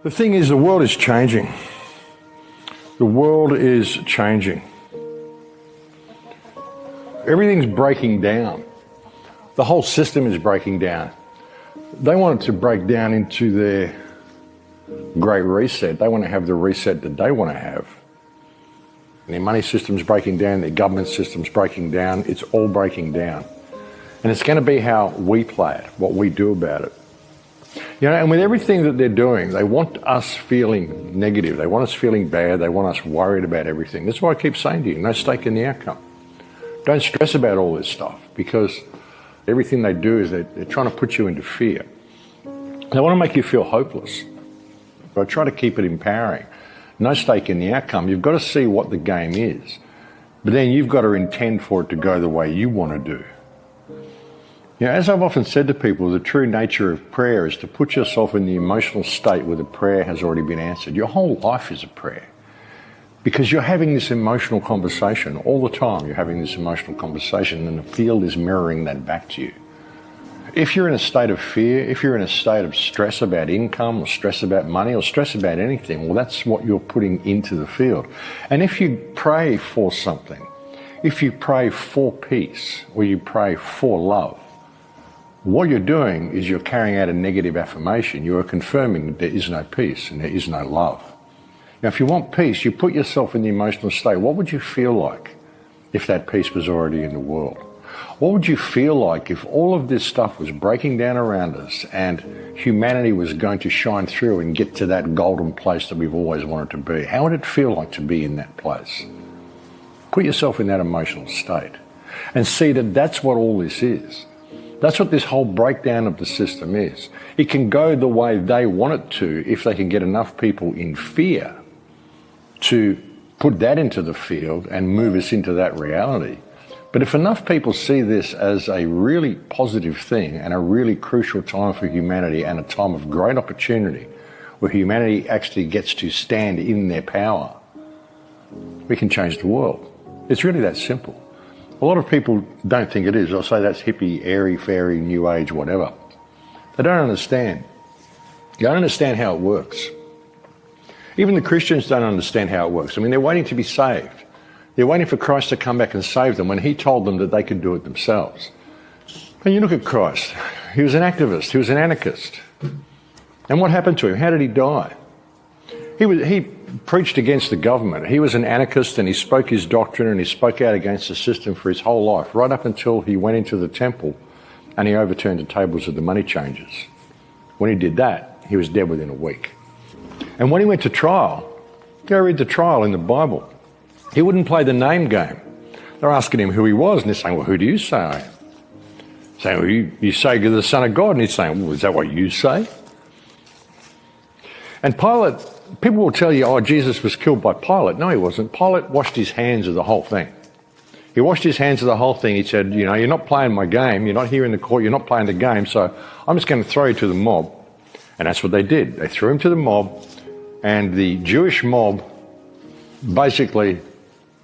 The thing is, the world is changing. The world is changing. Everything's breaking down. The whole system is breaking down. They want it to break down into their great reset. They want to have the reset that they want to have. And their money system's breaking down, their government system's breaking down. It's all breaking down. And it's going to be how we play it, what we do about it. You know, and with everything that they're doing, they want us feeling negative. They want us feeling bad. They want us worried about everything. That's why I keep saying to you, no stake in the outcome. Don't stress about all this stuff, because everything they do is they're trying to put you into fear. They want to make you feel hopeless. But I try to keep it empowering. No stake in the outcome. You've got to see what the game is. But then you've got to intend for it to go the way you want to do. You know, as I've often said to people, the true nature of prayer is to put yourself in the emotional state where the prayer has already been answered. Your whole life is a prayer. Because you're having this emotional conversation all the time. You're having this emotional conversation and the field is mirroring that back to you. If you're in a state of fear, if you're in a state of stress about income or stress about money or stress about anything, well, that's what you're putting into the field. And if you pray for something, if you pray for peace or you pray for love, what you're doing is you're carrying out a negative affirmation. You are confirming that there is no peace and there is no love. Now, if you want peace, you put yourself in the emotional state. What would you feel like if that peace was already in the world? What would you feel like if all of this stuff was breaking down around us and humanity was going to shine through and get to that golden place that we've always wanted to be? How would it feel like to be in that place? Put yourself in that emotional state and see that that's what all this is. That's what this whole breakdown of the system is. It can go the way they want it to if they can get enough people in fear to put that into the field and move us into that reality. But if enough people see this as a really positive thing and a really crucial time for humanity and a time of great opportunity where humanity actually gets to stand in their power, we can change the world. It's really that simple. A lot of people don't think it is. They'll say that's hippie, airy, fairy, new age, whatever. They don't understand. They don't understand how it works. Even the Christians don't understand how it works. I mean, they're waiting to be saved. They're waiting for Christ to come back and save them when he told them that they could do it themselves. And you look at Christ. He was an activist. He was an anarchist. And what happened to him? How did he die? He preached against the government. He was an anarchist and he spoke his doctrine and he spoke out against the system for his whole life, right up until he went into the temple and he overturned the tables of the money changers. When he did that, he was dead within a week. And when he went to trial, go read the trial in the Bible. He wouldn't play the name game. They're asking him who he was and they're saying, well, who do you say I am? Saying, well, you say you're the Son of God. And he's saying, well, is that what you say? And Pilate, people will tell you, oh, Jesus was killed by Pilate. No, he wasn't. Pilate washed his hands of the whole thing. He washed his hands of the whole thing. He said, you know, you're not playing my game. You're not here in the court. You're not playing the game. So I'm just going to throw you to the mob. And that's what they did. They threw him to the mob. And the Jewish mob basically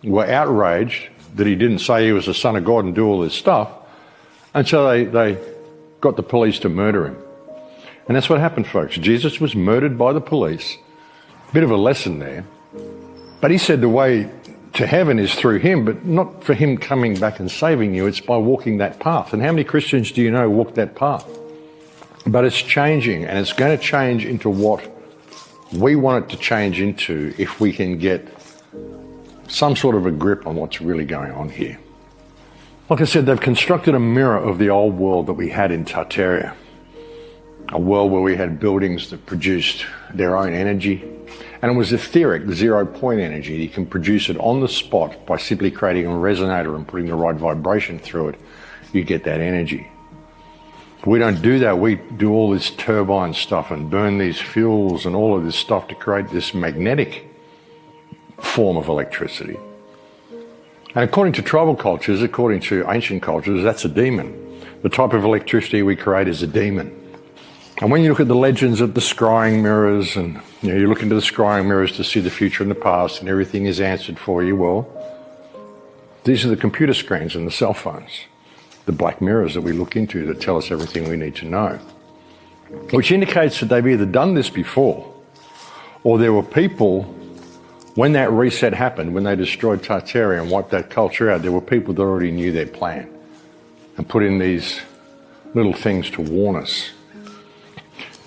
were outraged that he didn't say he was the Son of God and do all this stuff. And so they got the police to murder him. And that's what happened, folks. Jesus was murdered by the police. Bit of a lesson there. But he said the way to heaven is through him, but not for him coming back and saving you. It's by walking that path. And how many Christians do you know walk that path? But it's changing, and it's going to change into what we want it to change into if we can get some sort of a grip on what's really going on here. Like I said, they've constructed a mirror of the old world that we had in Tartaria. A world where we had buildings that produced their own energy. And it was etheric, 0-point energy. You can produce it on the spot by simply creating a resonator and putting the right vibration through it. You get that energy. We don't do that. We do all this turbine stuff and burn these fuels and all of this stuff to create this magnetic form of electricity. And according to tribal cultures, according to ancient cultures, that's a demon. The type of electricity we create is a demon. And when you look at the legends of the scrying mirrors and you look into the scrying mirrors to see the future and the past and everything is answered for you, well, these are the computer screens and the cell phones, the black mirrors that we look into that tell us everything we need to know, which indicates that they've either done this before Or there were people, when that reset happened, when they destroyed Tartaria and wiped that culture out, there were people that already knew their plan and put in these little things to warn us.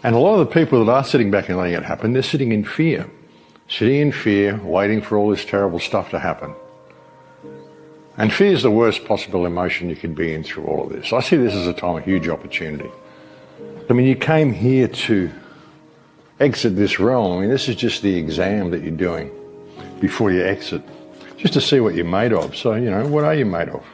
And a lot of the people that are sitting back and letting it happen, they're sitting in fear, waiting for all this terrible stuff to happen. And fear is the worst possible emotion you can be in through all of this. I see this as a time of huge opportunity. I mean, you came here to exit this realm. I mean, this is just the exam that you're doing before you exit, just to see what you're made of. So, what are you made of?